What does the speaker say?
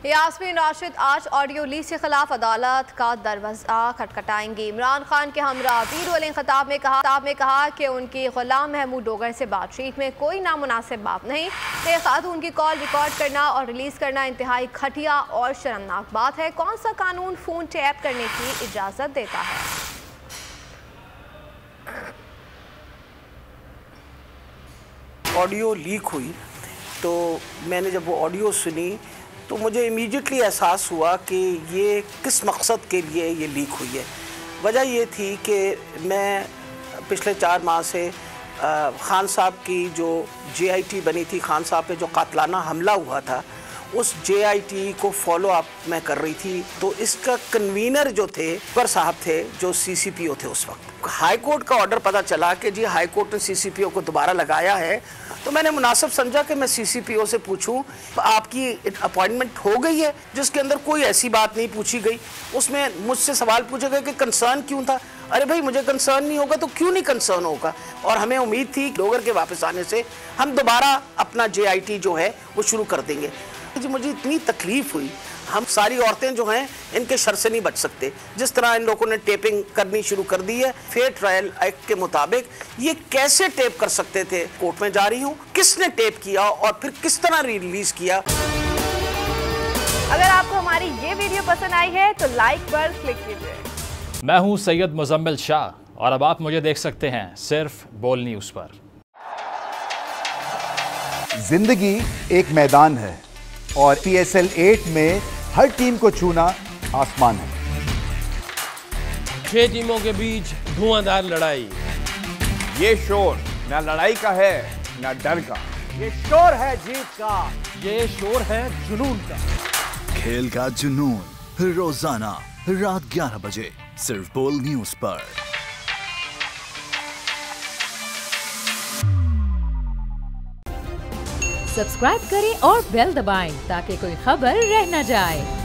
यास्मीन राशिद आज audio leak के खिलाफ अदालत का दरवाजा खटखटाएंगी। इमरान खान के हमरा वीडियो खिताब में कहा कि उनकी गुलाम महमूद डोगर से बातचीत में कोई नामुनासिब बात नहीं। खातून की कॉल रिकॉर्ड करना और रिलीज करना इंतहाई घटिया और शर्मनाक बात है। कौन सा कानून फोन टैप करने की इजाजत देता है? ऑडियो लीक हुई तो मैंने जब वो ऑडियो सुनी तो मुझे इमीडिएटली एहसास हुआ कि ये किस मकसद के लिए ये लीक हुई है। वजह ये थी कि मैं पिछले 4 माह से खान साहब की जो JIT बनी थी, खान साहब पे जो कातलाना हमला हुआ था, उस JIT को फॉलो अप मैं कर रही थी। तो इसका कन्वीनर जो थे पर साहब थे, जो CCPO थे उस वक्त। हाई कोर्ट का ऑर्डर पता चला कि जी हाई कोर्ट ने CCPO को दोबारा लगाया है, तो मैंने मुनासिब समझा कि मैं CCPO से पूछूं आपकी अपॉइंटमेंट हो गई है, जिसके अंदर कोई ऐसी बात नहीं पूछी गई। उसमें मुझसे सवाल पूछे गए कि कंसर्न क्यों था। अरे भाई, मुझे कंसर्न नहीं होगा तो क्यों नहीं कंसर्न होगा। और हमें उम्मीद थी डोगर के वापस आने से हम दोबारा अपना JIT जो है वो शुरू कर देंगे। जी मुझे इतनी तकलीफ हुई। हम सारी औरतें जो हैं इनके शर से नहीं बच सकते। जिस तरह इन लोगों ने टेपिंग करनी शुरू कर दी है फेयर ट्रायल एक्ट के मुताबिक, ये कैसे टेप कर सकते थे? कोर्ट में जा रही हूँ, किसने टेप किया और फिर किस तरह रिलीज किया। अगर आपको हमारी ये वीडियो पसंद आई है तो लाइक पर क्लिक कीजिए। मैं हूँ सैयद मुजम्मिल शाह और अब आप मुझे देख सकते हैं सिर्फ बोल न्यूज़ पर। जिंदगी एक मैदान है और PSL 8 में हर टीम को छूना आसमान है। 6 टीमों के बीच धुआंधार लड़ाई। ये शोर ना लड़ाई का है ना डर का, ये शोर है जीत का, ये शोर है जुनून का। खेल का जुनून रोजाना रात 11 बजे सिर्फ बोल न्यूज़ पर। सब्सक्राइब करें और बेल दबाएं ताकि कोई खबर रह न जाए।